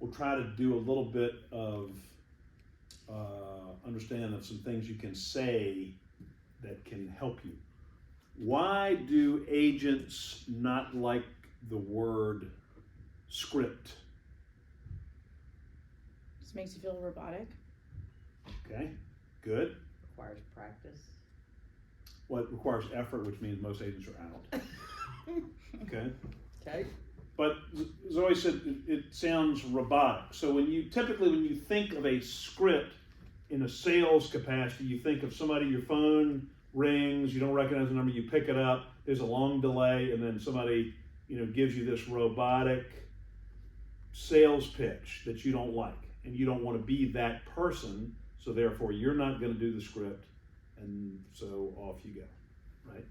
we'll try to do a little bit of understanding of some things you can say that can help you. Why do agents not like the word script? Just makes you feel robotic. Okay, good. Requires practice. Well, it requires effort, which means most agents are out. Okay. Okay. But Zoe said it sounds robotic. So when you think of a script in a sales capacity, you think of somebody, your phone rings, you don't recognize the number, you pick it up, there's a long delay, and then somebody, gives you this robotic sales pitch that you don't like. And you don't want to be that person, so therefore you're not going to do the script, and so off you go, right?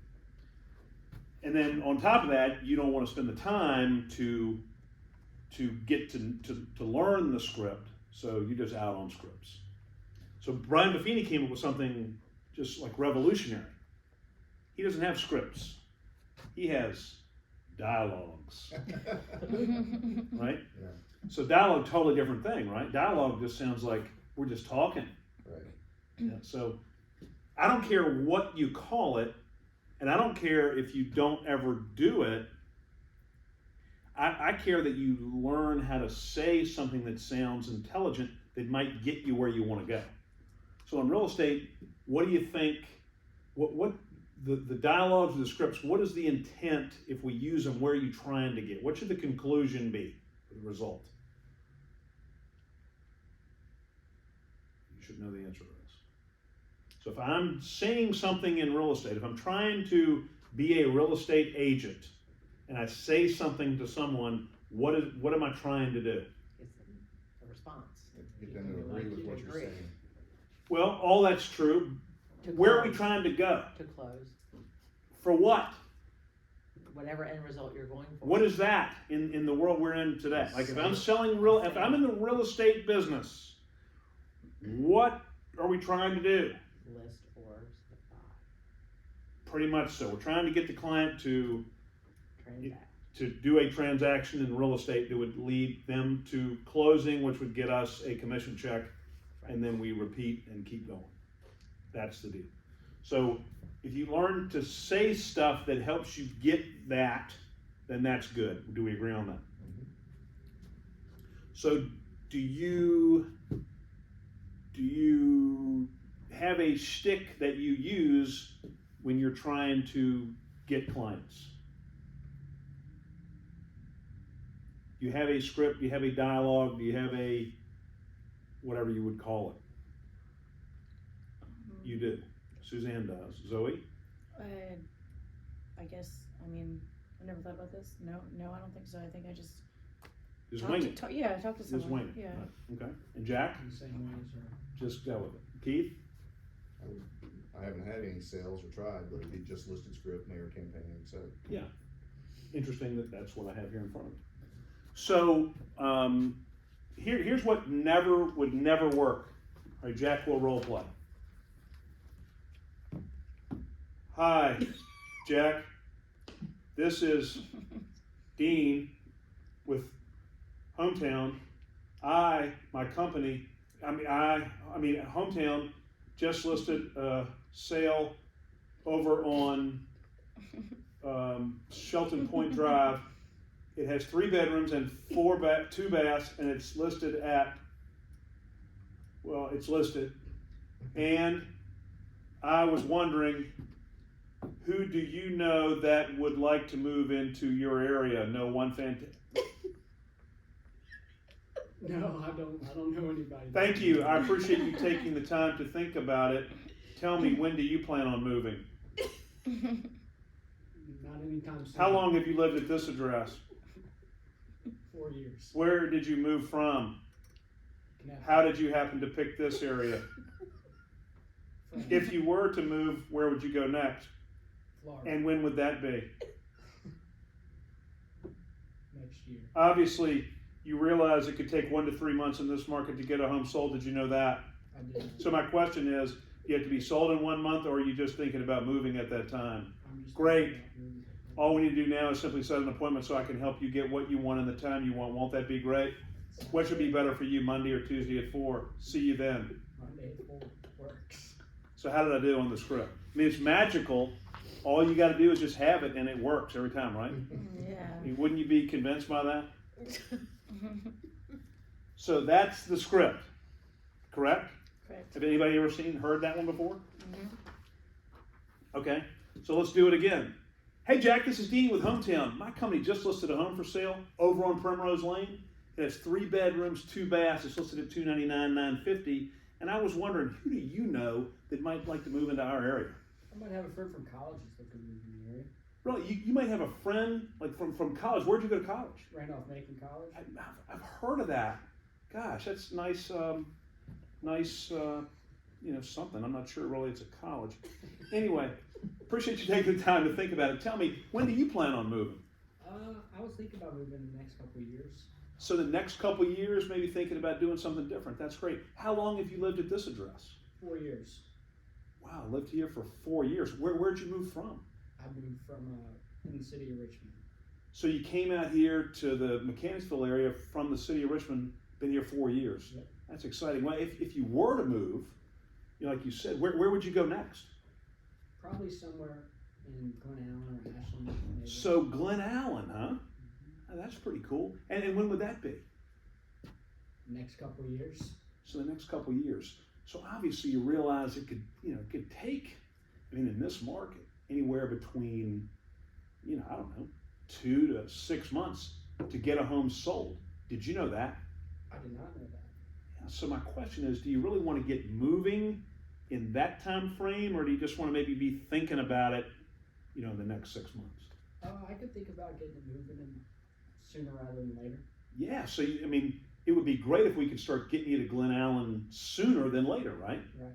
And then on top of that, you don't want to spend the time to get to learn the script, so you're just out on scripts. So Brian Buffini came up with something just like revolutionary. He doesn't have scripts. He has dialogues, right? Yeah. So dialogue, totally different thing, right? Dialogue just sounds like we're just talking. Right. Yeah, so I don't care what you call it, and I don't care if you don't ever do it. I care that you learn how to say something that sounds intelligent that might get you where you want to go. So in real estate, what do you think, what the dialogues or the scripts, what is the intent if we use them? Where are you trying to get? What should the conclusion be, the result? You should know the answer to this. So if I'm saying something in real estate, if I'm trying to be a real estate agent, and I say something to someone, what am I trying to do? It's a response. Get them to agree with what you're saying. Well, all that's true. Where are we trying to go? To close. For what? Whatever end result you're going for. What is that in the world we're in today? Like if I'm if I'm in the real estate business, what are we trying to do? List or buy. Pretty much so. We're trying to get the client to Transact. to do a transaction in real estate that would lead them to closing, which would get us a commission check, and then we repeat and keep going. That's the deal. So if you learn to say stuff that helps you get that, then that's good. Do we agree on that? Mm-hmm. So do you have a shtick that you use when you're trying to get clients? Do you have a script? Do you have a dialogue? Do you have a whatever you would call it? You do. Suzanne does. Zoe? I guess, I never thought about this. No, I don't think so. I think I just wing it. talk to Just someone. wing it. Yeah. Right. Okay. And Jack? The same way as her. Just go with it. Keith? I haven't had any sales or tried, but he just listed script, mayor campaign, so. Yeah. Interesting that's what I have here in front of me. So here's what would never work. All right, Jack will role play. Hi, Jack. This is Deane with Hometown. My company, Hometown just listed a sale over on Shelton Point Drive. It has 3 bedrooms and 2 baths, and it's listed at, it's listed. And I was wondering, who do you know that would like to move into your area? No one No, I don't know anybody. Thank you. I appreciate you taking the time to think about it. Tell me, when do you plan on moving? Not anytime soon. How long have you lived at this address? 4 years. Where did you move from? How did you happen to pick this area? If you were to move, where would you go next? Florida. And when would that be? Next year. Obviously, you realize it could take 1 to 3 months in this market to get a home sold. Did you know that? I did. So my question is, you have to be sold in 1 month, or are you just thinking about moving at that time? I'm just Great. moving. All we need to do now is simply set an appointment so I can help you get what you want in the time you want. Won't that be great? What should be better for you, Monday or Tuesday at 4? See you then. Monday at 4 works. So how did I do on the script? I mean, it's magical. All you got to do is just have it, and it works every time, right? Yeah. I mean, wouldn't you be convinced by that? So that's the script, correct? Correct. Have anybody ever heard that one before? Mhm. Okay, so let's do it again. Hey Jack, this is Deane with Hometown. My company just listed a home for sale over on Primrose Lane. It has 3 bedrooms, 2 baths. It's listed at $299,950. $950. And I was wondering, who do you know that might like to move into our area? I might have a friend from college that's looking to move in the area. Really, you might have a friend like from college. Where'd you go to college? Randolph Macon College. I've heard of that. Gosh, that's nice. Nice. Something. I'm not sure really it's a college. Anyway, appreciate you taking the time to think about it. Tell me, when do you plan on moving? I was thinking about moving in the next couple of years. So the next couple of years, maybe thinking about doing something different. That's great. How long have you lived at this address? 4 years. Wow, lived here for 4 years. Where'd you move from? I moved from in the city of Richmond. So you came out here to the Mechanicsville area from the city of Richmond. Been here 4 years. Yep. That's exciting. Well, if you were to move, like you said, where would you go next? Probably somewhere in Glen Allen or Ashland. Maybe. So Glen Allen, huh? Oh, that's pretty cool. And when would that be? Next couple of years. So the next couple of years. So obviously you realize it could take, in this market, anywhere between, I don't know, 2 to 6 months to get a home sold. Did you know that? I did not know that. Yeah, so my question is, do you really want to get moving in that time frame, or do you just want to maybe be thinking about it, in the next 6 months? I could think about getting it moving in sooner rather than later. Yeah, so it would be great if we could start getting you to Glen Allen sooner than later, right? Right.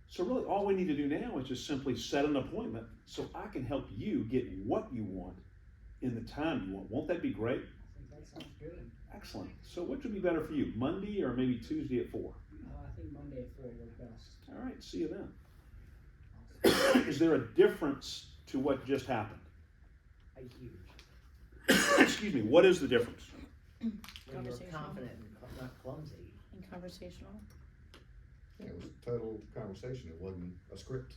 So really all we need to do now is just simply set an appointment so I can help you get what you want in the time you want. Won't that be great? I think that sounds good. Excellent. So which would be better for you, Monday or maybe Tuesday at 4? I think Monday at 4 works best. All right, see you then. Is there a difference to what just happened? A huge. Excuse me, what is the difference? When you're Conversational. confident and not clumsy. And conversational. It was a total conversation. It wasn't a script.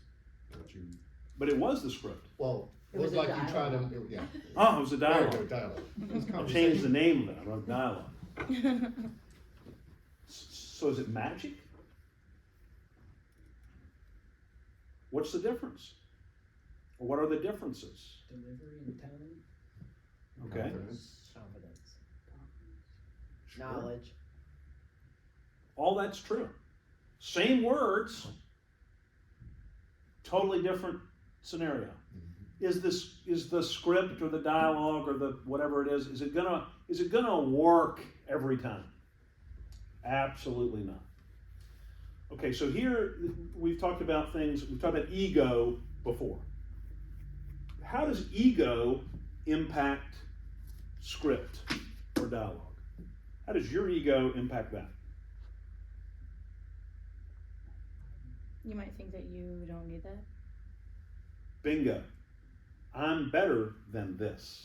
But it was the script. Well, It it was was a like you tried to, dialogue. yeah. Oh, it was a Very dialogue. good dialogue. It was I changed the conversation. name of it. I wrote dialogue. So is it magic? What's the difference? Or what are the differences? Delivery and tone. Okay. Confidence. Confidence. Sure. Knowledge. All that's true. Same words, totally different scenario. Is the script or the dialogue or the whatever it is it gonna work every time? Absolutely not. Okay, so here we've talked about ego before. How does ego impact script or dialogue? How does your ego impact that? You might think that you don't need that. Bingo. I'm better than this.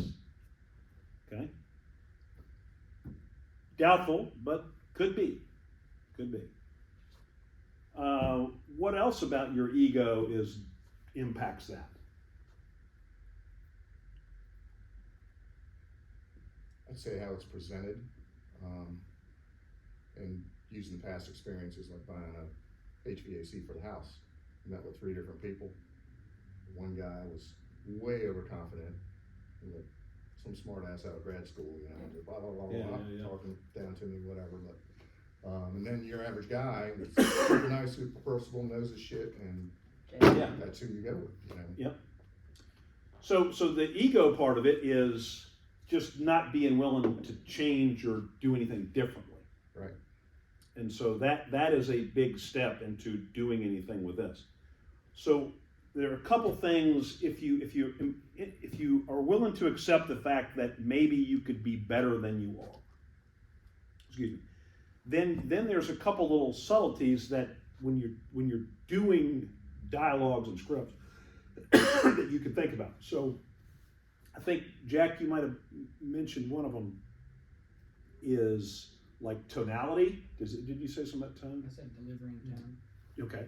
Okay? Doubtful, but could be. Could be. What else about your ego impacts that? I'd say how it's presented, and using past experiences like buying a HVAC for the house. Met with 3 different people. One guy was way overconfident, like some smart ass out of grad school, just blah blah blah blah, Yeah. talking down to me, whatever. But and then your average guy, that's super nice, super personable, knows his shit, and Yeah. that's who you go with. So the ego part of it is just not being willing to change or do anything differently. Right. And so that is a big step into doing anything with this. So there are a couple things, if you are willing to accept the fact that maybe you could be better than you are, excuse me, then there's a couple little subtleties that when you're doing dialogues and scripts that you can think about. So I think, Jack, you might have mentioned one of them is like tonality. Did you say something about tone? I said delivering tone. Okay.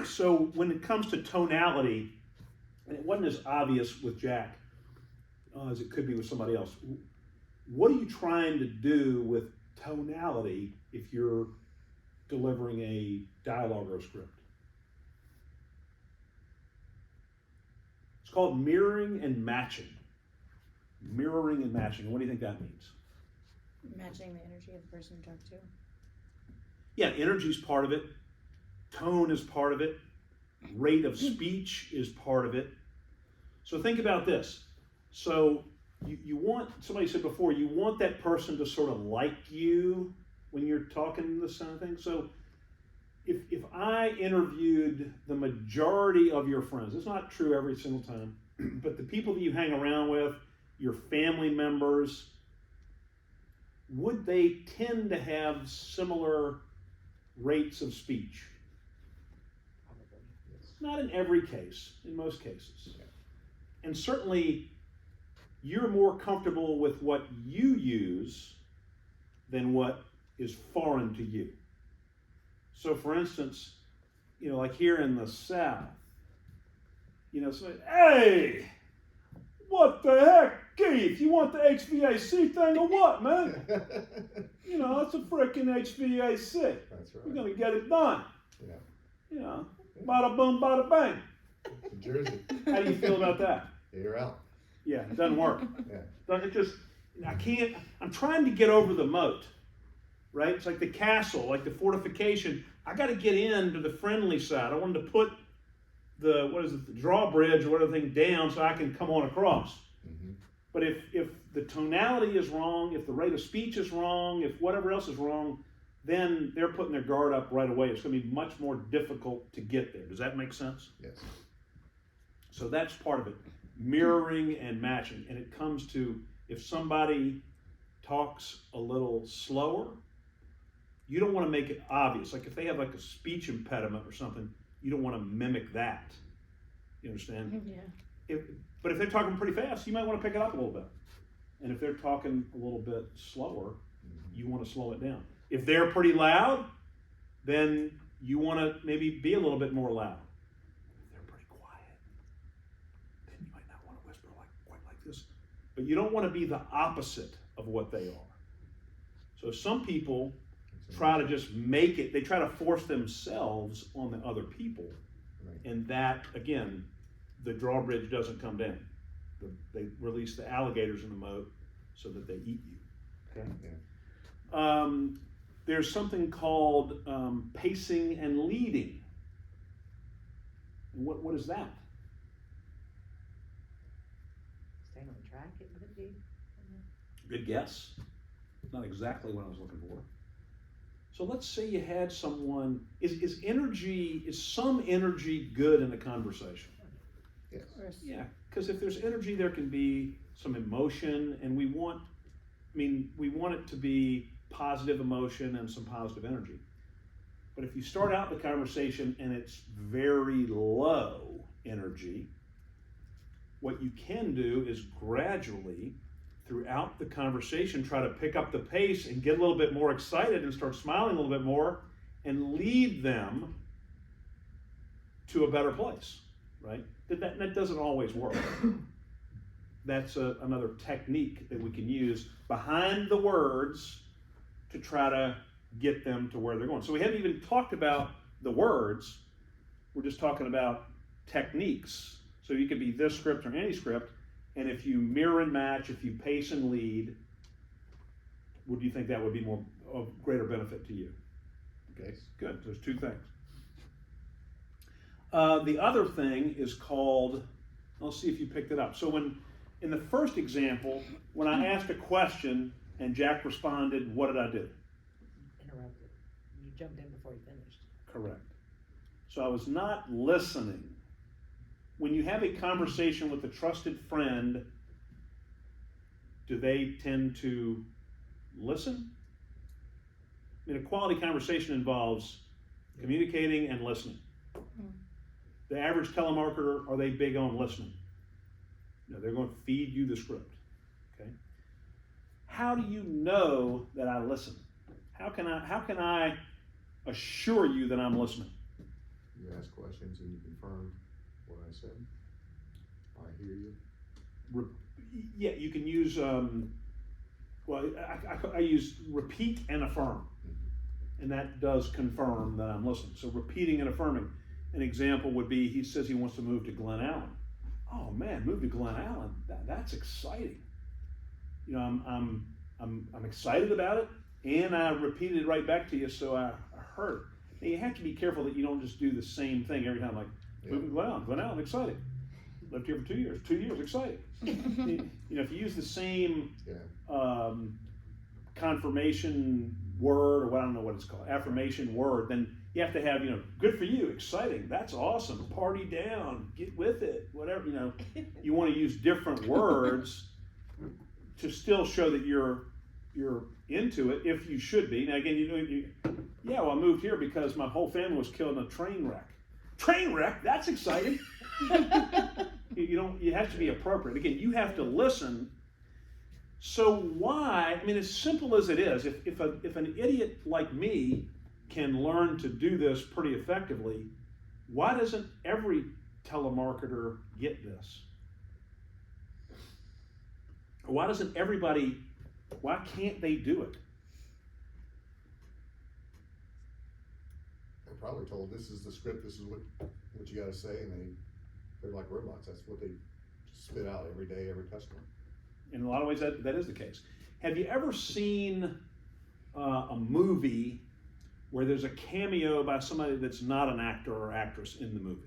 So when it comes to tonality, and it wasn't as obvious with Jack as it could be with somebody else. What are you trying to do with tonality if you're delivering a dialogue or a script? It's called mirroring and matching. Mirroring and matching. What do you think that means? Matching the energy of the person you talk to. Yeah, energy's part of it. Tone is part of it. Rate of speech is part of it. So think about this. So you want, somebody said before, you want that person to sort of like you when you're talking this kind of thing. So if I interviewed the majority of your friends, it's not true every single time, but the people that you hang around with, your family members, would they tend to have similar rates of speech? Probably. Not in every case, in most cases. And certainly, you're more comfortable with what you use than what is foreign to you. So for instance, like here in the South, somebody, hey, what the heck, Keith, you want the HVAC thing or what, man? It's a freaking HVAC. That's right. We're gonna get it done. Yeah. Bada boom, bada bang. New Jersey. How do you feel about that? You're out. Yeah, it doesn't work. Yeah. It just, I'm trying to get over the moat, right? It's like the castle, like the fortification. I got to get into the friendly side. I wanted to put the drawbridge or whatever thing down so I can come on across. Mm-hmm. But if the tonality is wrong, if the rate of speech is wrong, if whatever else is wrong, then they're putting their guard up right away. It's going to be much more difficult to get there. Does that make sense? Yes. So that's part of it. Mirroring and matching. And it comes to, if somebody talks a little slower, you don't want to make it obvious. Like if they have like a speech impediment or something, you don't want to mimic that. You understand? Yeah. But if they're talking pretty fast, you might want to pick it up a little bit. And if they're talking a little bit slower, you want to slow it down. If they're pretty loud, then you want to maybe be a little bit more loud. If they're pretty quiet, then you might not want to whisper quite like this. But you don't want to be the opposite of what they are. So some people try to just make it, they try to force themselves on the other people. Right. And that, again, the drawbridge doesn't come down. They release the alligators in the moat so that they eat you. Okay? Yeah. There's something called pacing and leading. And what is that? Staying on track, it would be. Good guess. Not exactly what I was looking for. So let's say you had someone, is some energy good in a conversation? Yes. Yeah, because if there's energy, there can be some emotion, and we want it to be positive emotion and some positive energy. But if you start out the conversation and it's very low energy, what you can do is gradually, throughout the conversation, try to pick up the pace and get a little bit more excited and start smiling a little bit more and lead them to a better place, right? That doesn't always work. That's another technique that we can use behind the words to try to get them to where they're going. So we haven't even talked about the words. We're just talking about techniques. So you could be this script or any script, and if you mirror and match, if you pace and lead, would you think that would be more of greater benefit to you? Okay, good. There's two things. The other thing is called, I'll see if you picked it up. So in the first example, when I asked a question and Jack responded, what did I do? Interrupted. You jumped in before you finished. Correct. So I was not listening. When you have a conversation with a trusted friend, do they tend to listen? I mean, a quality conversation involves communicating and listening. The average telemarketer, are they big on listening? No, they're going to feed you the script. Okay. how do you know that I listen? How can I assure you that I'm listening? You ask questions and you confirm what I said. I hear you. Yeah, you can use, well, I use repeat and affirm. And that does confirm that I'm listening. So repeating and affirming. An example would be, he says he wants to move to Glen Allen. Oh man, move to Glen Allen. That's exciting. You know, I'm excited about it, and I repeated it right back to you, so I heard it. Now, you have to be careful that you don't just do the same thing every time. Like, move to Glen Allen, exciting. Lived here for 2 years. 2 years, exciting. You know, if you use the same confirmation word, or what, I don't know what it's called, affirmation word, then you have to have, you know, good for you, exciting, that's awesome, party down, get with it, whatever, you know. You want to use different words to still show that you're into it, if you should be. Now again, yeah, well, I moved here because my whole family was killed in a train wreck. Train wreck, that's exciting. You have to be appropriate. Again, you have to listen. So why, I mean, as simple as it is, if an idiot like me can learn to do this pretty effectively, why doesn't every telemarketer get this? Why doesn't everybody, why can't they do it? They're probably told, this is the script, this is what you gotta say, and they're like robots. That's what they spit out every day, every customer. In a lot of ways, that is the case. Have you ever seen a movie where there's a cameo by somebody that's not an actor or actress in the movie?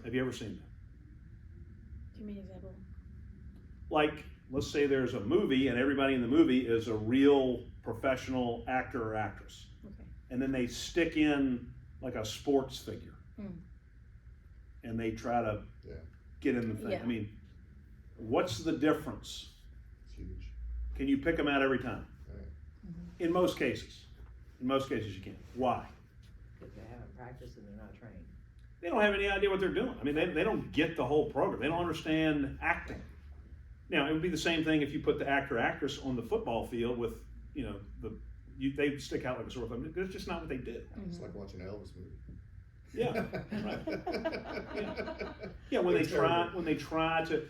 Have you ever seen that? Give me an example. Like, let's say there's a movie and everybody in the movie is a real professional actor or actress. Okay. And then they stick in like a sports figure. And they try to get in the thing. Yeah. I mean, what's the difference? It's huge. Can you pick them out every time? Right. In most cases. In most cases you can. Why? Because they haven't practiced and they're not trained. They don't have any idea what they're doing. I mean, they don't get the whole program. They don't understand acting. Now, it would be the same thing if you put the actor or actress on the football field with, you know, they stick out like a sore thumb. That's just not what they do. It's like watching an Elvis movie. Yeah, right. Yeah, when they try to,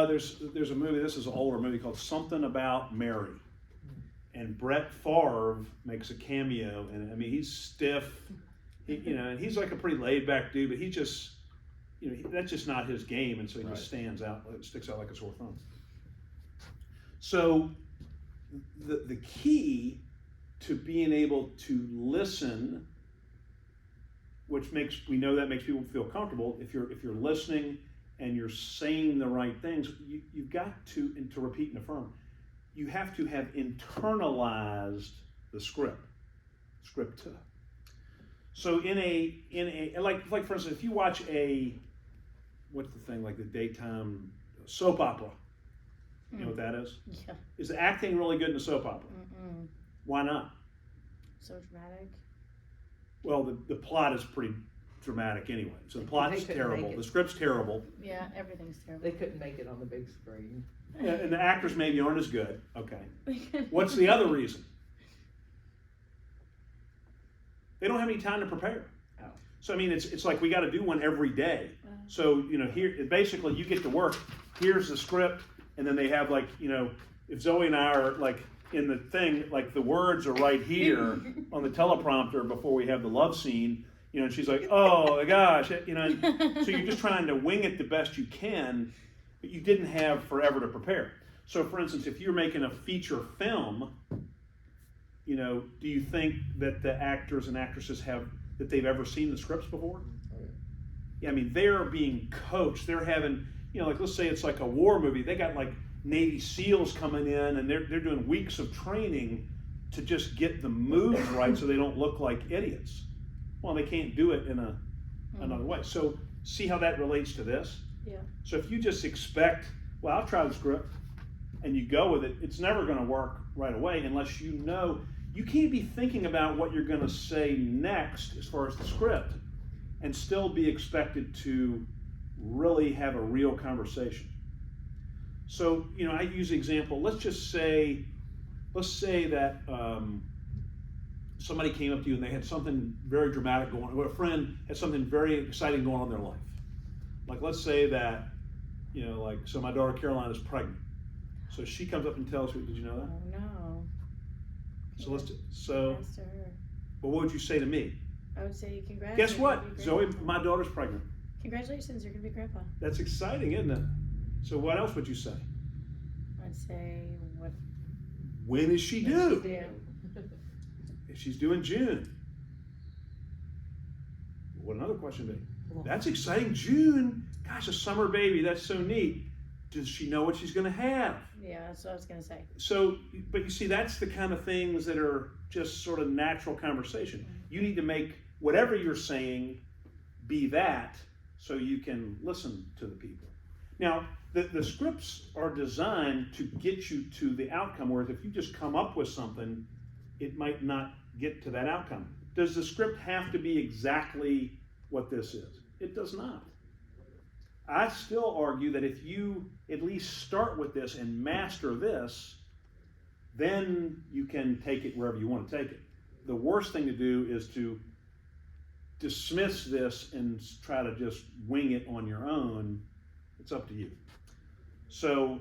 there's a movie, this is an older movie called Something About Mary. And Brett Favre makes a cameo, and I mean, he's stiff, and he's like a pretty laid back dude, but he just, that's just not his game, and so he just stands out, sticks out like a sore thumb. So the key to being able to listen, which makes people feel comfortable. If you're listening and you're saying the right things, you've got to repeat and affirm. You have to have internalized the script. So in a like for instance, if you watch what's the thing, like the daytime soap opera, you know what that is? Yeah. Is the acting really good in a soap opera? Why not? So dramatic. Well, the plot is pretty dramatic anyway. So the plot's terrible. The script's terrible. Yeah, everything's terrible. They couldn't make it on the big screen. Yeah, and the actors maybe aren't as good. Okay. What's the other reason? They don't have any time to prepare. Oh. So I mean, it's like we got to do one every day. So here basically you get to work. Here's the script, and then they have like if Zoe and I are like in the thing, like the words are right here on the teleprompter before we have the love scene, and she's like, oh my gosh, so you're just trying to wing it the best you can, but you didn't have forever to prepare. So for instance, if you're making a feature film, do you think that the actors and actresses that they've ever seen the scripts before? Oh, Yeah, I mean, they're being coached. They're having, like let's say it's like a war movie. They got like Navy SEALs coming in, and they're doing weeks of training to just get the moves right so they don't look like idiots. Well, they can't do it in another way. So see how that relates to this? Yeah. So if you just expect, well, I'll try the script, and you go with it, it's never going to work right away unless you can't be thinking about what you're going to say next as far as the script and still be expected to really have a real conversation. So, I use the example, let's just say let's say that somebody came up to you and they had something very dramatic going on, or a friend had something very exciting going on in their life. Like, let's say that, so my daughter Caroline is pregnant. So she comes up and tells me, did you know that? Oh, no. So Congrats to her. but what would you say to me? I would say congrats. Guess you're what? gonna be Zoe, grandpa. my daughter's pregnant. Congratulations, you're gonna be grandpa. That's exciting, isn't it? So what else would you say? I'd say what? When is she What'd due? she do? If she's due in June. What another question be? That's exciting. June. Gosh, a summer baby. That's so neat. Does she know what she's going to have? Yeah, that's what I was gonna say. So, but you see, that's the kind of things that are just sort of natural conversation. You need to make whatever you're saying be that so you can listen to the people. Now, the scripts are designed to get you to the outcome, whereas if you just come up with something, it might not get to that outcome. Does the script have to be exactly what this is? It does not. I still argue that if you at least start with this and master this, then you can take it wherever you want to take it. The worst thing to do is to dismiss this and try to just wing it on your own. It's up to you. So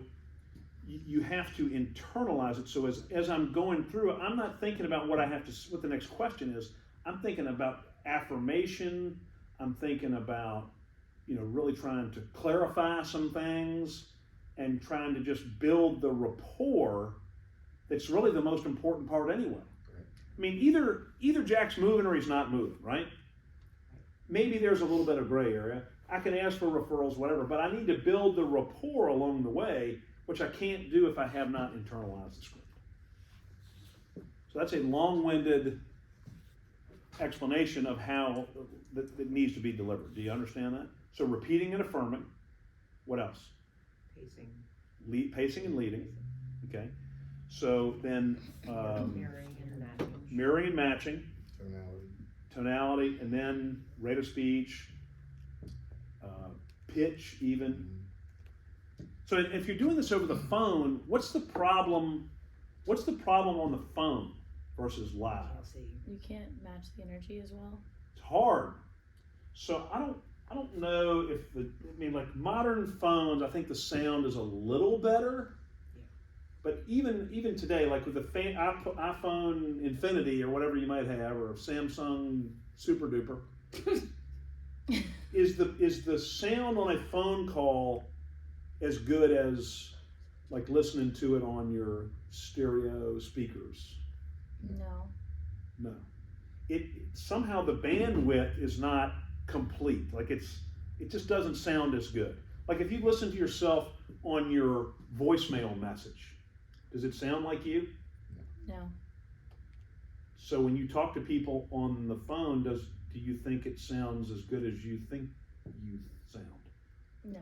you have to internalize it. So as I'm going through it, I'm not thinking about what the next question is. I'm thinking about affirmation. I'm thinking about, really trying to clarify some things and trying to just build the rapport that's really the most important part anyway. Right. I mean, either Jack's moving or he's not moving, right? Maybe there's a little bit of gray area. I can ask for referrals, whatever, but I need to build the rapport along the way, which I can't do if I have not internalized the script. So that's a long-winded explanation of how that needs to be delivered. Do you understand that? So repeating and affirming. What else? Pacing. Pacing and leading. Okay. So then Mirroring and matching. mirroring and matching, Tonality. and then rate of speech, pitch even. So if you're doing this over the phone, what's the problem? What's the problem on the phone versus live? I'll see. You can't match the energy as well. It's hard. So I don't know if like modern phones, I think the sound is a little better. Yeah. But even today, like with the iPhone Infinity or whatever you might have, or Samsung Super Duper, is the sound on a phone call as good as like listening to it on your stereo speakers? No. No. It somehow the bandwidth is not complete. Like it just doesn't sound as good. Like if you listen to yourself on your voicemail message, does it sound like you? No. So when you talk to people on the phone, do you think it sounds as good as you think you sound? No.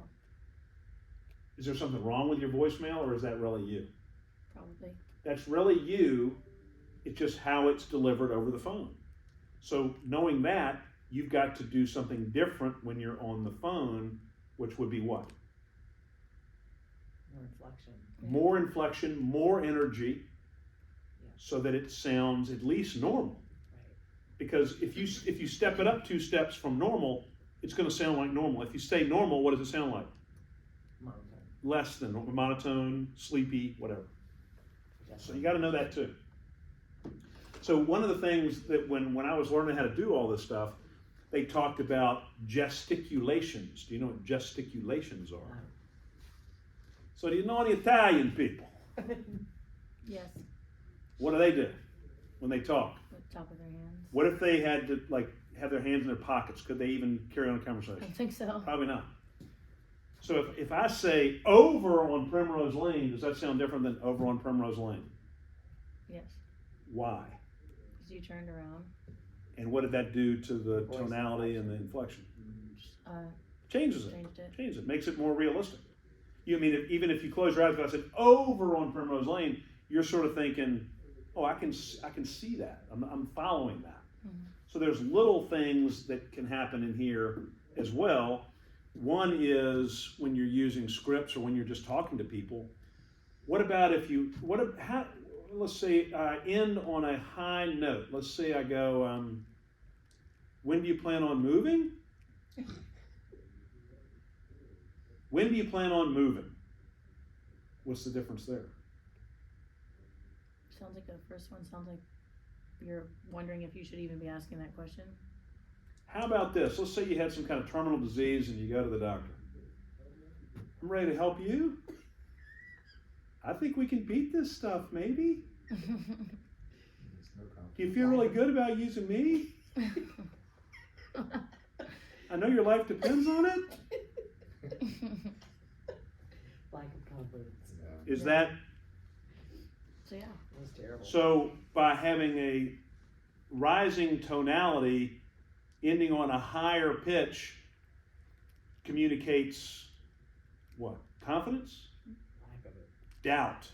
Is there something wrong with your voicemail, or is that really you? Probably. That's really you. It's just how it's delivered over the phone. So knowing that, you've got to do something different when you're on the phone, which would be what? More inflection. More inflection, more energy, Yeah. so that it sounds at least normal. Right. Because if you step it up 2 steps from normal, it's going to sound like normal. If you stay normal, what does it sound like? Monotone. Less than normal, monotone, sleepy, whatever. So you got to know that too. So one of the things that when I was learning how to do all this stuff, they talked about gesticulations. Do you know what gesticulations are? No. So do you know any Italian people? Yes. What do they do when they talk? With the top of their hands. What if they had to have their hands in their pockets? Could they even carry on a I conversation? don't think so. Probably not. So if I say over on Primrose Lane, does that sound different than over on Primrose Lane? Yes. Why? Because you turned around. And what did that do to the Voice tonality and the inflection? Changes it. Changed it. Changes it. Makes it more realistic. Even if you close your eyes, if I said over on Primrose Lane, you're sort of thinking, oh, I can see that. I'm following that. Mhm. So there's little things that can happen in here as well. One is when you're using scripts or when you're just talking to people. What about let's say I end on a high note. Let's say I go, when do you plan on moving? When do you plan on moving? What's the difference there? Sounds like the first one sounds like you're wondering if you should even be asking that question. How about this? Let's say you had some kind of terminal disease and you go to the doctor. I'm ready to help you. I think we can beat this stuff, maybe. There's no Do you feel really good about using me? I know your life depends on it. Lack of confidence. Yeah. Is that So yeah. That was terrible. so? By having a rising tonality ending on a higher pitch communicates what? Confidence? Lack of it. Doubt.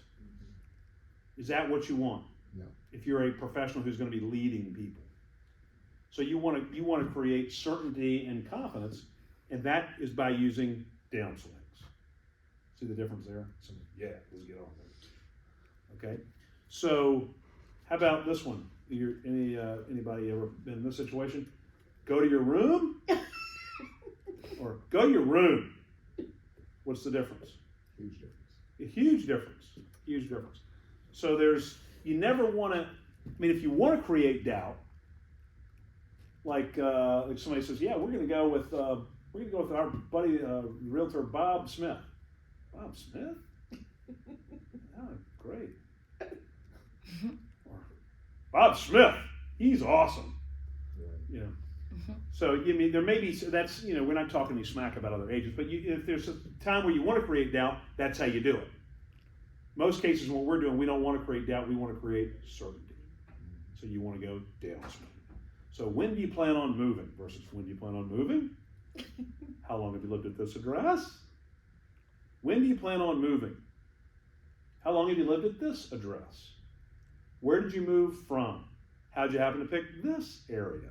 Is that what you want? No. If you're a professional who's going to be leading people. So you want to create certainty and confidence, and that is by using down swings. See the difference there? So, yeah, let's get on there. Okay. So how about this one? Anybody ever been in this situation? Go to your room or go to your room. What's the difference? Huge difference. A huge difference. Huge difference. So you never want to, if you want to create doubt, like somebody says, yeah, we're going to go with our buddy, realtor Bob Smith. Bob Smith? Oh, great. Or, Bob Smith, he's awesome. Yeah. You know. So there may be that's we're not talking any smack about other agents, but if there's a time where you want to create doubt, that's how you do it. Most cases, what we're doing, we don't want to create doubt, we want to create certainty. So you want to go downswing. So when do you plan on moving versus when do you plan on moving? How long have you lived at this address? When do you plan on moving? How long have you lived at this address? Where did you move from? How'd you happen to pick this area?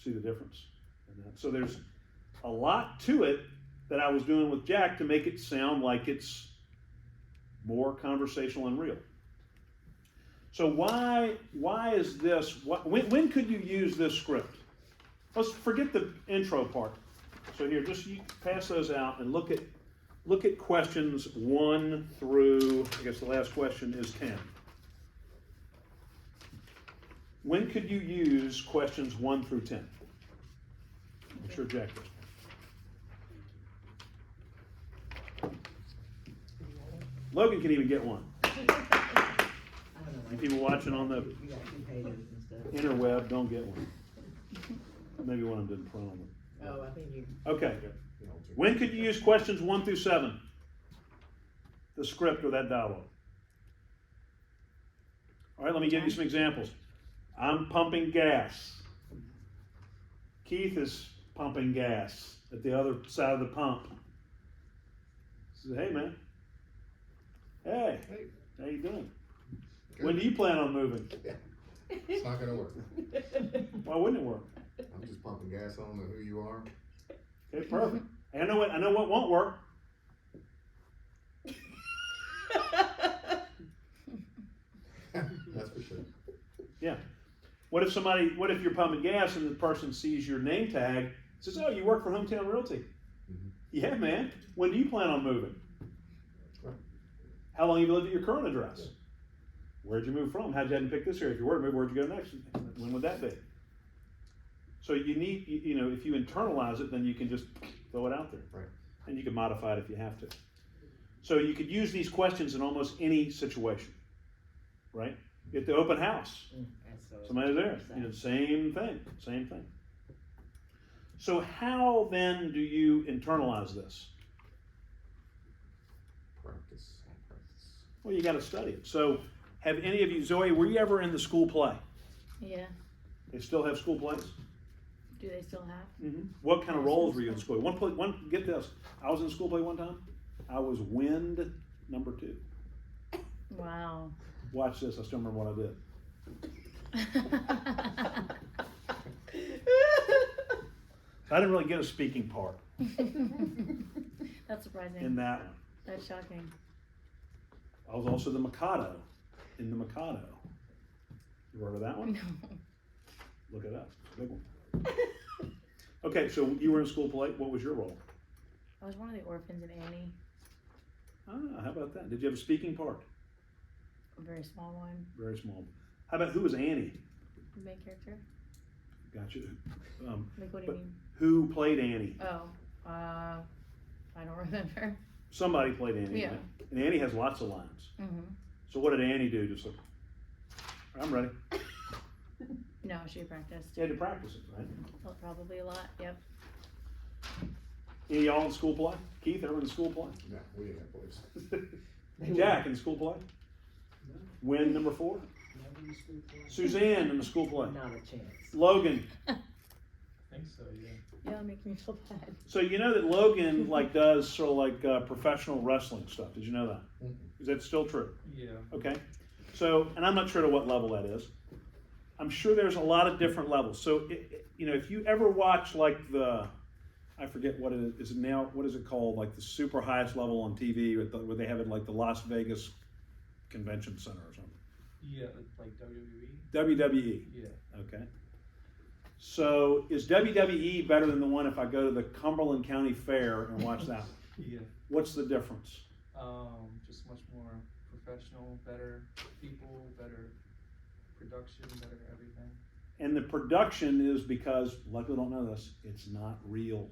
See the difference in that? So there's a lot to it that I was doing with Jack to make it sound like it's more conversational and real. So why is this? When could you use this script? Let's forget the intro part. So here, just you pass those out and look at questions 1 through, I guess the last question is 10. When could you use questions 1 through 10? I'm sure Jack does. Logan can even get one. I don't know. You people watching on the We got 2 pages and stuff. interweb, don't get one. Maybe one of them didn't print on them. Oh, I think you. Okay. You know, When could you use questions 1 through 7? The script or that dialogue. All right, let me give you some examples. I'm pumping gas. Keith is pumping gas at the other side of the pump. He says, hey man. Hey, Hey. how you doing? Good. When do you plan on moving? It's not gonna work. Why wouldn't it work? I'm just pumping gas. I don't know who you are. Okay, perfect. I know what won't work. That's for sure. Yeah. What if you're pumping gas and the person sees your name tag and says, oh, you work for Hometown Realty? Mhm. Yeah, man. When do you plan on moving? Right. How long have you lived at your current address? Where'd you move from? How'd you have to pick this area? If you were to move, where'd you go next? When would that be? So you need, if you internalize it, then you can just throw it out there. Right. And you can modify it if you have to. So you could use these questions in almost any situation, right? At the open house, somebody's there, same thing. So how then do you internalize this? Practice. Well, you got to study it. So have any of you, Zoe, were you ever in the school play? Yeah. They still have school plays? Do they still have? Mm-hmm. What kind of roles were you in school? Get this. I was in school play one time. I was wind number 2. Wow. Watch this. I still remember what I did. I didn't really get a speaking part That's surprising. in that one. That's shocking. I was also the Mikado in the Mikado. You heard of that one? No. Look it up. It's a big one. Okay, so you were in school play. What was your role? I was one of the orphans in Annie, Ah, how about that? Did you have a speaking part? a very small one. Very small. How about who was Annie? The main character. Gotcha. Like, what do you But- mean? Who played Annie? Oh, I don't remember. Somebody played Annie. Yeah. Right? And Annie has lots of lines. Mm-hmm. So what did Annie do? Just like, I'm ready. No, she practiced. You had to practice it, right? Well, probably a lot. Yep. Any of y'all in school play? Keith, ever in school play? No, we didn't have boys. They were- Jack in school play? No, Win number 4? never in school play. Suzanne in the school play? Not a chance. Logan. I think so, yeah. Yeah, making me feel bad. So you know that Logan like does sort of like professional wrestling stuff. Did you know that? Mhm. Is that still true? Yeah. Okay. So, and I'm not sure to what level that is. I'm sure there's a lot of different levels. So, you know, if you ever watch like I forget what it is. Is it now? What is it called? Like the super highest level on TV, where they have it like the Las Vegas Convention Center or something. Yeah, like WWE? WWE. Yeah. Okay. So, is WWE better than the one if I go to the Cumberland County Fair and watch that? Yeah. What's the difference? Just much more professional, better people, better production, better everything. And the production is because, a lot of people don't know this, it's not real.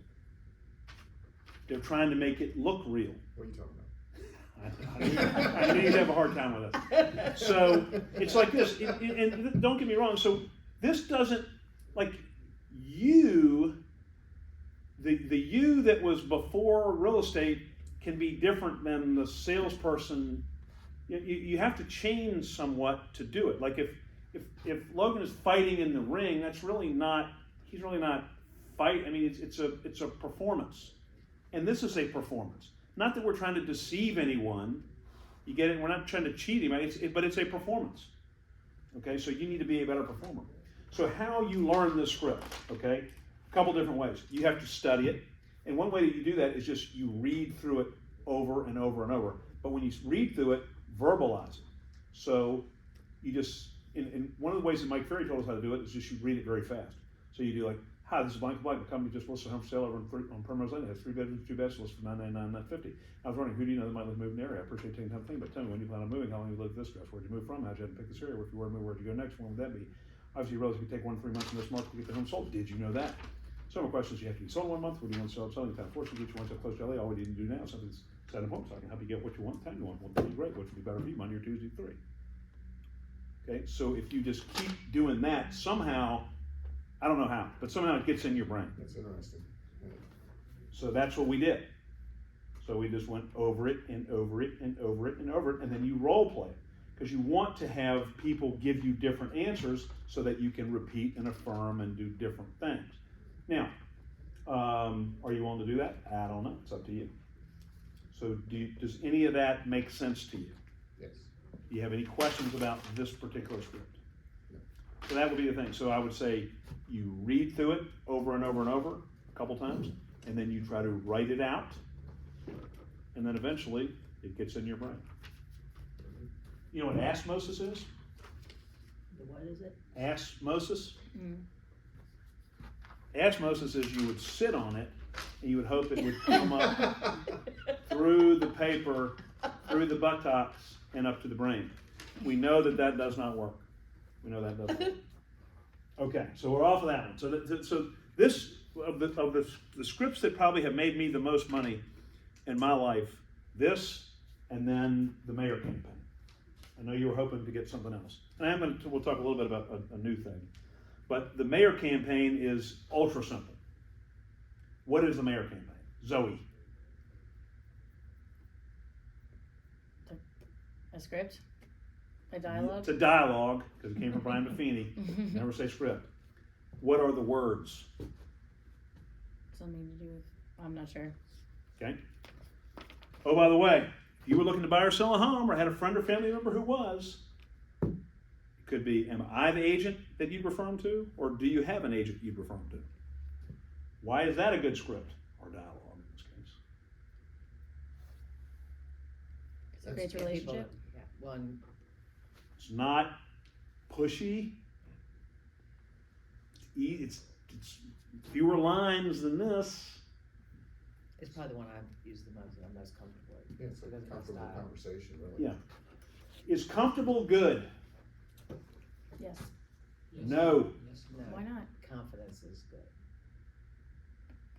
They're trying to make it look real. What are you talking about? I knew you'd have a hard time with it. So it's like this, and don't get me wrong. So this doesn't, like you, the you that was before real estate can be different than the salesperson. You have to change somewhat to do it. Like if Logan is fighting in the ring, that's really not. He's really not fight. I mean, it's a performance, and this is a performance. Not that we're trying to deceive anyone. You get it? We're not trying to cheat him. But it's a performance. Okay, so you need to be a better performer. So how you learn this script? Okay, a couple different ways. You have to study it, and one way that you do that is just you read through it over and over and over. But when you read through it, verbalize it. So you just, in one of the ways that Mike Ferry told us how to do it is just you read it very fast. So you do like, hi, this is blank blank. The company just listed a home for sale over on Primrose Lane. It has 3 bedrooms, 2 baths, listed for $999, $950. I was wondering, who do you know that might live moving in the area? I appreciate taking time to think, but tell me when you plan on moving, how long you lived this address, where'd you move from, how'd you have to pick this area, if you were to move, where'd you go next, when would that be? Obviously, you realize you could take 1 to 3 months in this market to get the home sold. Did you know that? Some more questions. You have to be sold 1 month. What do you want to sell? Selling time. Fortunately, get you one so close to LA. All we need to do now is something's set up home so I can help you get what you want, time you want. Well, that'd be great. Which would be better for you, Monday or Tuesday, 3. Okay, so if you just keep doing that, somehow, I don't know how, but somehow it gets in your brain. That's interesting. Yeah. So that's what we did. So we just went over it and over it and over it and over it, and then you role play it. Because you want to have people give you different answers so that you can repeat and affirm and do different things. Now, are you willing to do that? I don't know. It's up to you. So does any of that make sense to you? Yes. Do you have any questions about this particular script? No. So that would be the thing. So I would say you read through it over and over and over a couple times, and then you try to write it out, and then eventually it gets in your brain. You know what osmosis is? The what is it? Osmosis? Mm. Osmosis is you would sit on it and you would hope it would come up through the paper, through the buttocks, and up to the brain. We know that that does not work. We know that doesn't work. Okay, so we're off of that one. So this of the scripts that probably have made me the most money in my life, this and then the mayor campaign. I know you were hoping to get something else. And we'll talk a little bit about a new thing. But the mayor campaign is ultra simple. What is the mayor campaign? Zoe. A script? A dialogue? It's a dialogue, because it came from Brian Buffini. Never say script. What are the words? Something to do with, I'm not sure. Okay. Oh, by the way, if you were looking to buy or sell a home or had a friend or family member who was, it could be, am I the agent that you'd refer them to, or do you have an agent you'd refer them to? Why is that a good script or dialogue in this case? It creates a relationship. Yeah, one. It's not pushy. It's fewer lines than this. It's probably the one I've used the most, and I'm most comfortable with. Yeah, it's like Because of a my comfortable style. conversation, really. Yeah. Is comfortable good? Yes, Yes. No. Yes. No, why not? confidence is good.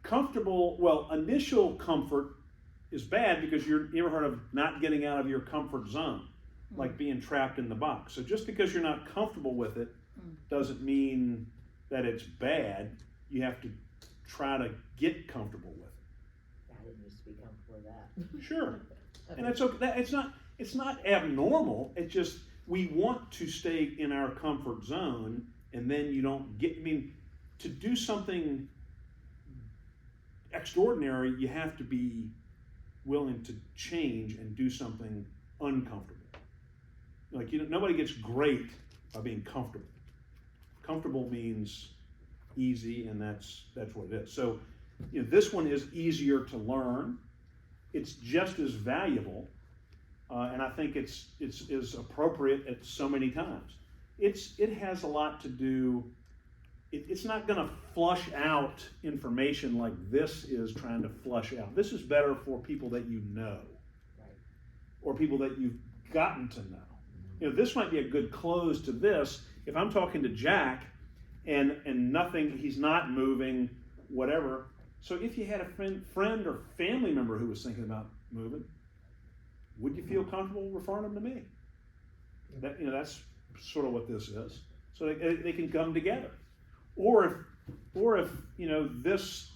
Comfortable, well, initial comfort is bad because you ever heard of not getting out of your comfort zone, like being trapped in the box. So just because you're not comfortable with it doesn't mean that it's bad. You have to try to get comfortable with it. I didn't used to be comfortable with that. Sure. And that's okay. It's not abnormal. It's just we want to stay in our comfort zone, and then you don't get. I mean, to do something extraordinary, you have to be willing to change and do something uncomfortable. Like nobody gets great by being comfortable. Comfortable means easy, and that's what it is. So, this one is easier to learn. It's just as valuable, and I think it's appropriate at so many times. It has a lot to do. It's not going to flush out information like this is trying to flush out. This is better for people that you know, Right. or people that you've gotten to know. This might be a good close to this. If I'm talking to Jack, and nothing, he's not moving, whatever. So if you had a friend or family member who was thinking about moving, would you feel comfortable referring them to me? That's sort of what this is. So they can come together. Or if this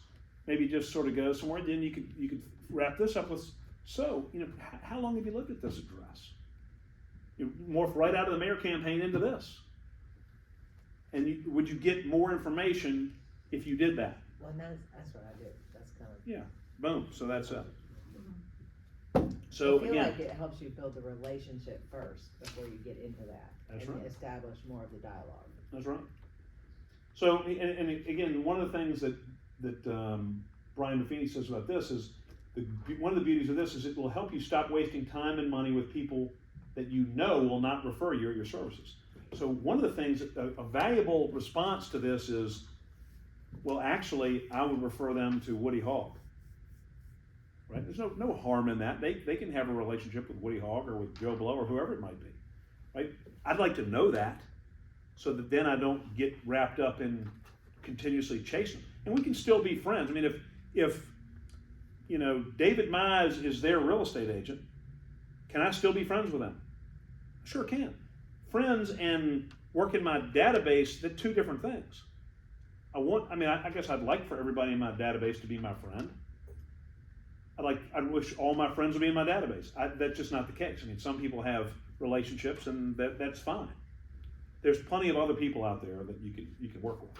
maybe just sort of goes somewhere, then you could wrap this up with, so how long have you looked at this address? You morph right out of the mayor campaign into this. And would you get more information if you did that? Well, that's what I did. That's kind of. Yeah. Boom. So that's it. I So feel again, like it helps you build the relationship first before you get into that. That's and right. establish more of the dialogue. that's right. So and again, one of the things that Brian Buffini says about this is one of the beauties of this is it will help you stop wasting time and money with people that you know will not refer you or your services. So one of the things, a valuable response to this is, well, actually, I would refer them to Woody Hogg. Right? There's no harm in that. They can have a relationship with Woody Hogg or with Joe Blow or whoever it might be. Right? I'd like to know that, so that then I don't get wrapped up in continuously chasing. And we can still be friends. I mean, if David Mize is their real estate agent, can I still be friends with them? Sure can. Friends and work in my database, they're two different things. I guess I'd like for everybody in my database to be my friend. I wish all my friends would be in my database. That's just not the case. I mean, some people have relationships, and that's fine. There's plenty of other people out there that you can work with.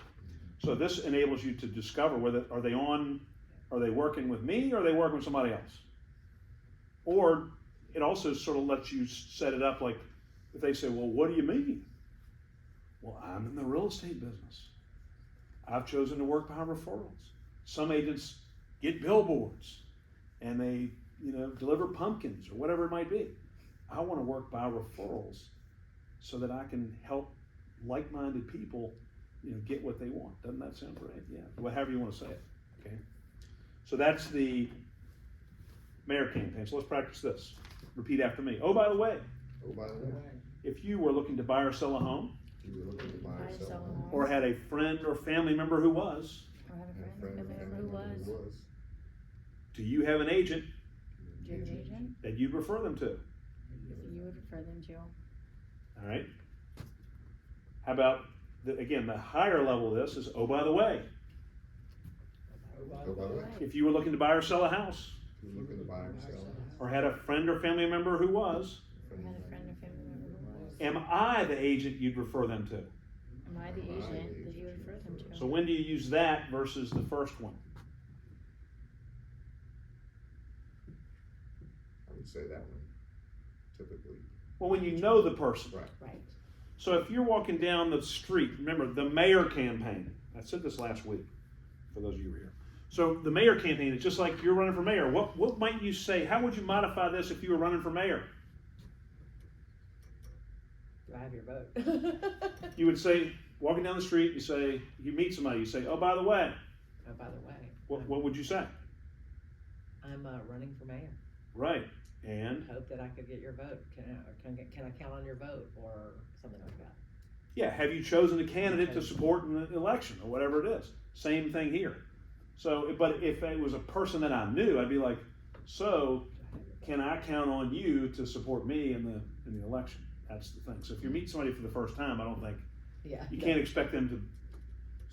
So this enables you to discover whether are they working with me, or are they working with somebody else? Or it also sort of lets you set it up like, if they say, well, what do you mean? Well, I'm in the real estate business. I've chosen to work by referrals. Some agents get billboards and they, deliver pumpkins or whatever it might be. I want to work by referrals so that I can help like-minded people, get what they want. Doesn't that sound great? Yeah, however you want to say it. Okay. So that's the mayor campaign. So let's practice this. Repeat after me. Oh, by the way, if you were looking to buy or sell a home, You were looking to buy or sell a home. or had a friend or family member who was, Or have a And a friend or family member who was. do you have an agent Do you have an agent? that you'd refer them to? If you would refer them to. All right. How about the higher level of this is, oh, by the way, Go by the way. if you were looking to buy or sell a house, You were looking to buy or sell a house. or had a friend or family member who was, Or had a friend or family member who was. am I the agent you'd refer them to? Am I the agent that you would refer them to? So when do you use that versus the first one? I would say that one, typically. Well, when you know the person. Right. Right. So if you're walking down the street, remember the mayor campaign. I said this last week, for those of you who were here. So the mayor campaign is just like you're running for mayor. What might you say? How would you modify this if you were running for mayor? Do I have your vote? You would say, walking down the street, you meet somebody, you say, oh, by the way, Oh, by the way. what would you say? I'm running for mayor. Right, and, Hope that I could get your vote. Can I count on your vote or something like that? yeah, have you chosen a candidate to support in the election, or whatever it is? Same thing here. So, but if it was a person that I knew, I'd be like, so, can I count on you to support me in the election? That's the thing. So if you meet somebody for the first time, I don't think, Yeah. you can't expect them to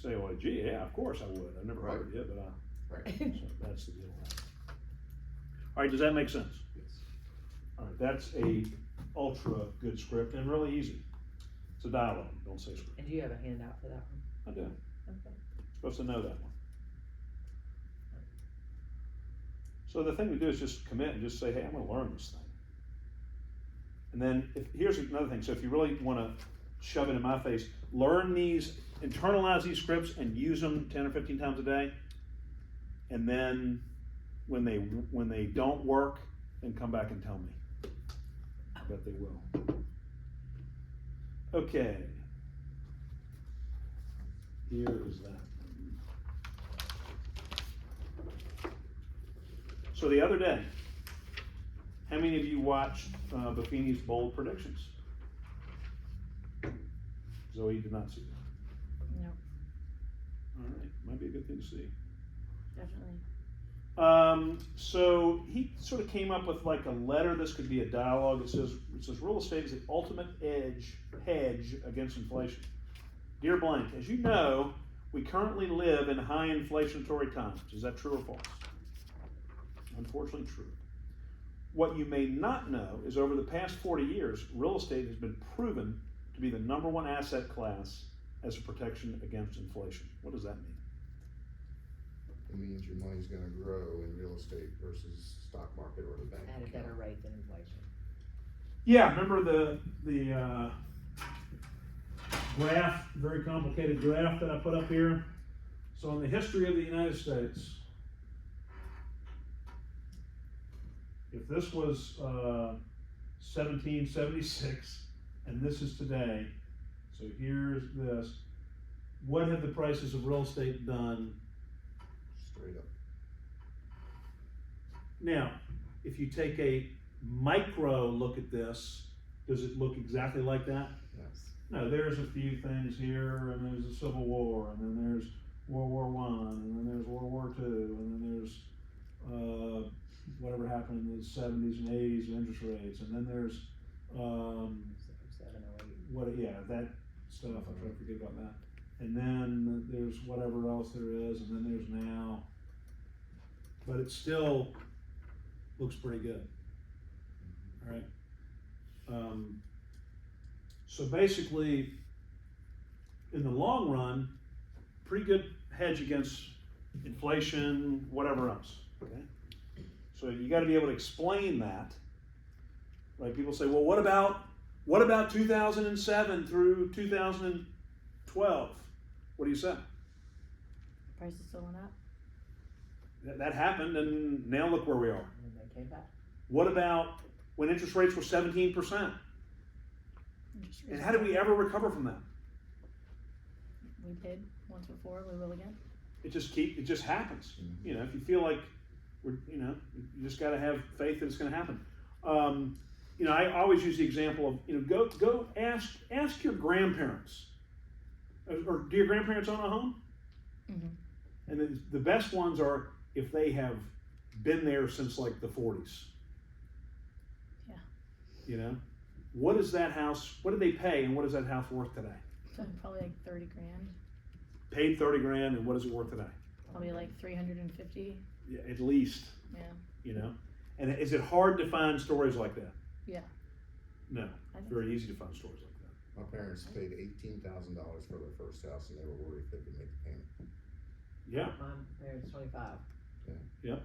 say, well, gee, yeah, of course I would. I've never heard it, but Right. so that's the deal. All right, does that make sense? Yes. All right, that's a ultra good script and really easy. It's a dialogue, don't say script. And do you have a handout for that one? I do. Okay. Supposed to know that one. So the thing to do is just commit and just say, hey, I'm gonna learn this thing. And then here's another thing. So if you really wanna shove it in my face, learn these, internalize these scripts and use them 10 or 15 times a day. And then when they don't work, then come back and tell me. I bet they will. Okay. Here is that. So the other day, how many of you watched Buffini's bold predictions? Zoe did not see that. No, All right, might be a good thing to see. definitely. So he sort of came up with like a letter. This could be a dialogue. It says real estate is the ultimate hedge against inflation. Dear blank, as you know, we currently live in high inflationary times. Is that true or false? Unfortunately true. What you may not know is over the past 40 years, real estate has been proven to be the #1 asset class as a protection against inflation. What does that mean? It means your money's gonna grow in real estate versus stock market or the bank At a account. better rate than inflation. Yeah, remember the graph, very complicated graph that I put up here? So in the history of the United States, if this was 1776 and this is today, so here's this, what have the prices of real estate done? Straight up. Now, if you take a micro look at this, does it look exactly like that? Yes. No, there's a few things here, and there's the Civil War, and then there's World War I, and then there's World War II, and then there's whatever happened in the 70s and 80s, interest rates, and then there's 708. that stuff. I try to forget about that. And then there's whatever else there is, and then there's now. But it still looks pretty good. All right. So basically, in the long run, pretty good hedge against inflation, whatever else. Okay. So you got to be able to explain that. Right? People say, well, what about 2007 through 2012? What do you say? Price is still went up. That happened, and now look where we are. And then they came back. What about when interest rates were 17%? And how did we ever recover from that? We did once before, we will again. It just happens. You know, if you feel like you just got to have faith that it's going to happen. I always use the example of, go ask your grandparents, or do your grandparents own a home? Mm-hmm. And the best ones are if they have been there since like the 40s. Yeah. What is that house, what did they pay, and what is that house worth today? So probably like 30 grand, Paid 30 grand, and what is it worth today? probably like 350, Yeah, at least, yeah. And is it hard to find stories like that? Yeah. No, I think very so. easy to find stories like that. My parents paid $18,000 for their first house, and they were worried if they could make the payment. Yeah, My parents 25. I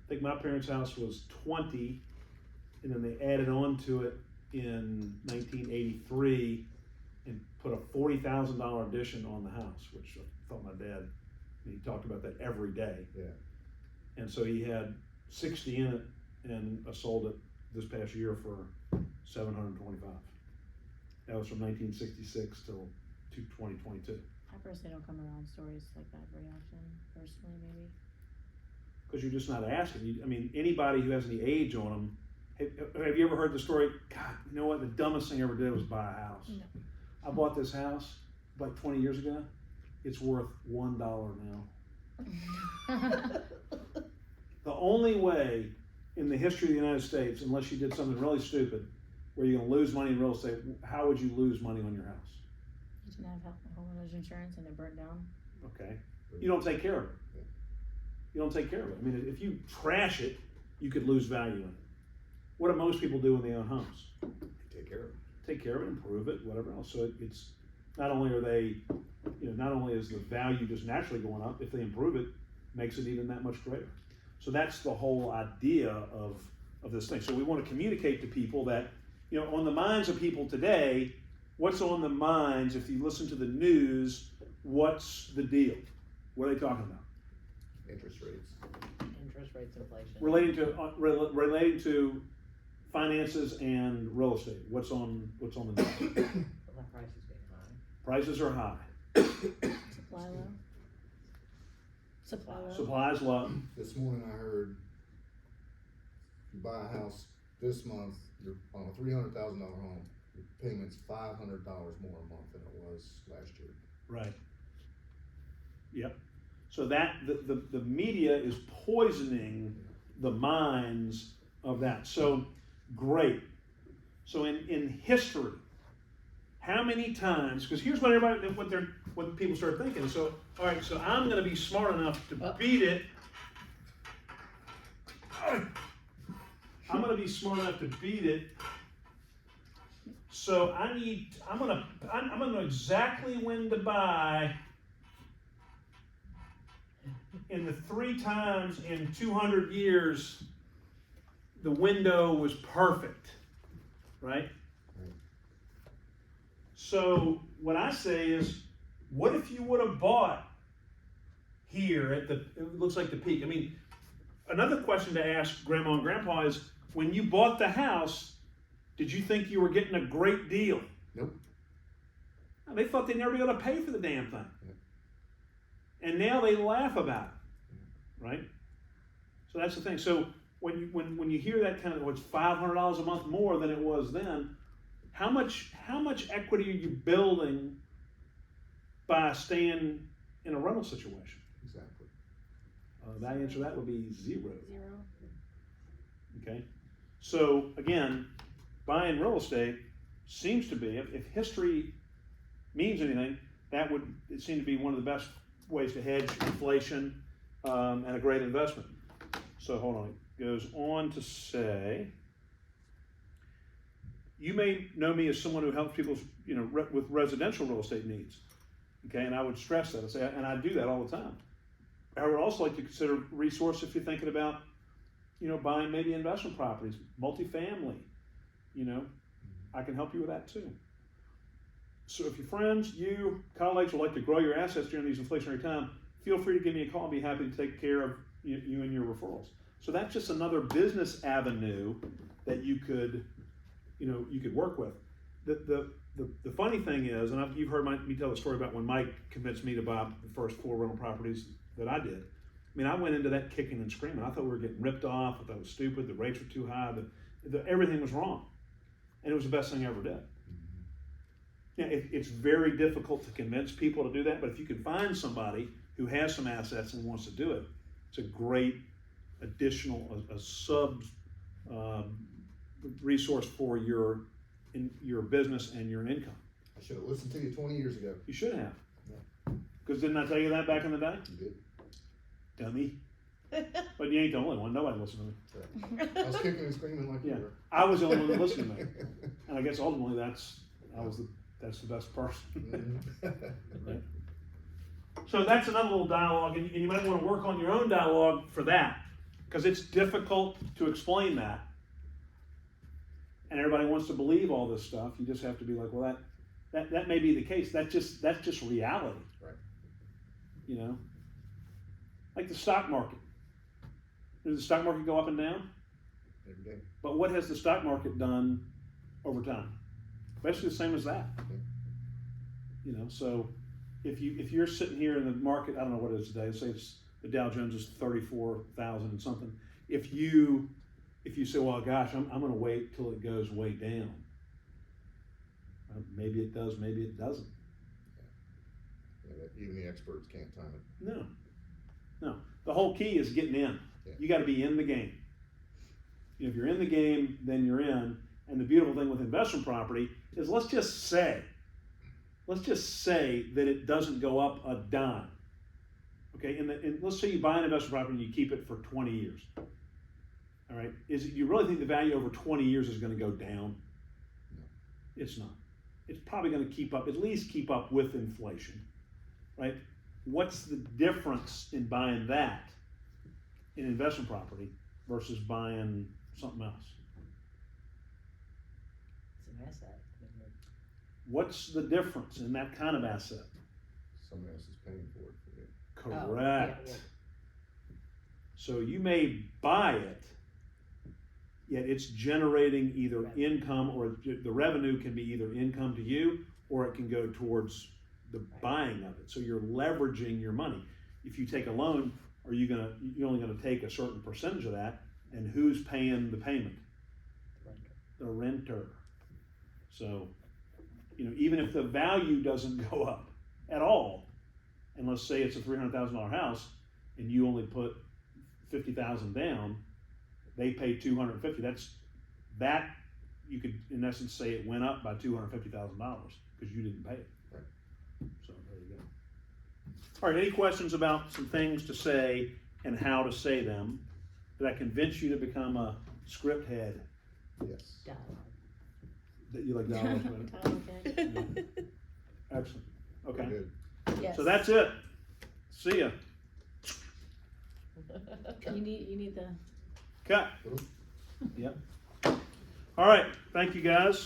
think my parents' house was 20, and then they added on to it in 1983 and put a $40,000 addition on the house, which I thought my dad, he talked about that every day. Yeah. And so he had 60 in it, and I sold it this past year for $725. That was from 1966 till 2022. I personally don't come around stories like that very often, personally, maybe. Because you're just not asking. I mean, anybody who has any age on them, have you ever heard the story? God, you know what? The dumbest thing I ever did was buy a house. No. I bought this house like 20 years ago. It's worth $1 now. The only way in the history of the United States, unless you did something really stupid, where you're going to lose money in real estate, how would you lose money on your house? You didn't have homeowners insurance and it burned down. Okay. You don't take care of it. You don't take care of it. I mean, if you trash it, you could lose value in it. What do most people do when they own homes? Take care of it. Take care of it, improve it, whatever else. So it's not only are they, not only is the value just naturally going up, if they improve it, makes it even that much greater. So that's the whole idea of this thing. So we want to communicate to people that, on the minds of people today, what's on the minds, if you listen to the news, what's the deal? What are they talking about? Interest rates. Interest rates, inflation. Relating to finances and real estate. What's on the news? Well, the price is getting high. Prices are high. Supply low. Supply low. Supply's low. This morning I heard you buy a house this month, you're on a $300,000 home, your payment's $500 more a month than it was last year. Right. Yep. So that the media is poisoning the minds of that. So great. So in history, how many times? Because here's what what people start thinking. So all right. So I'm going to be smart enough to beat it. I'm going to be smart enough to beat it. So I'm going to know exactly when to buy. In the 3 times in 200 years, the window was perfect, right? So what I say is, what if you would have bought here at it looks like the peak? I mean, another question to ask Grandma and Grandpa is, when you bought the house, did you think you were getting a great deal? Nope. They thought they'd never be able to pay for the damn thing. And now they laugh about it, right? So that's the thing. So when you hear that kind of, it's $500 a month more than it was then, how much equity are you building by staying in a rental situation? Exactly. The answer to that would be 0. 0. Okay. So again, buying real estate seems to be, if history means anything, it seemed to be one of the best ways to hedge inflation, and a great investment. So hold on, it goes on to say, you may know me as someone who helps people, with residential real estate needs. Okay, and I would stress that, and I do that all the time. I would also like to consider resource if you're thinking about, buying maybe investment properties, multifamily. I can help you with that too. So if your friends, colleagues would like to grow your assets during these inflationary times, feel free to give me a call. I'll be happy to take care of you and your referrals. So that's just another business avenue that you could work with. The funny thing is, and you've heard me tell the story about when Mike convinced me to buy the first 4 rental properties that I did. I mean, I went into that kicking and screaming. I thought we were getting ripped off. I thought it was stupid. The rates were too high. Everything was wrong. And it was the best thing I ever did. Yeah, it's very difficult to convince people to do that, but if you can find somebody who has some assets and wants to do it, it's a great additional, a sub resource for your business and your income. I should have listened to you 20 years ago. You should have. Because didn't I tell you that back in the day? You did. Dummy. But you ain't the only one. Nobody listened to me. I was kicking and screaming like you were. I was the only one that listened to me. And I guess ultimately that's the best person. Right? So that's another little dialogue, and you might want to work on your own dialogue for that, because it's difficult to explain that. And everybody wants to believe all this stuff. You just have to be like, well, that may be the case. That's just reality. Right. Like the stock market. Does the stock market go up and down? Every day. But what has the stock market done over time? basically the same as that. You know, so if you're sitting here in the market, I don't know what it is today, say it's the Dow Jones is 34,000 and something. If you say, well, gosh, I'm going to wait till it goes way down. Maybe it does, maybe it doesn't. Yeah, even the experts can't time it. No. The whole key is getting in. Yeah. You got to be in the game. If you're in the game, then you're in. And the beautiful thing with investment property is let's just say that it doesn't go up a dime. Okay, and let's say you buy an investment property and you keep it for 20 years. All right, you really think the value over 20 years is going to go down? No. It's not. It's probably going to at least keep up with inflation, right? What's the difference in buying that in investment property versus buying something else? It's an asset. What's the difference in that kind of asset? Someone else is paying for it. Correct. Yeah. So you may buy it, yet it's generating either income, or the revenue can be either income to you, or it can go towards the buying of it. So you're leveraging your money. If you take a loan, you're only gonna take a certain percentage of that, and who's paying the payment? The renter. So, even if the value doesn't go up at all, and let's say it's a $300,000 house, and you only put $50,000 down, they pay $250,000. That you could, in essence, say it went up by $250,000 because you didn't pay it. Right. So there you go. All right. Any questions about some things to say and how to say them? Did I convince you to become a script head? Yes. Dialogue. That you like dialogue? Okay. Excellent. Okay. Good. Yes. So that's it. See ya. You need the. Cut. Yep. All right. Thank you, guys.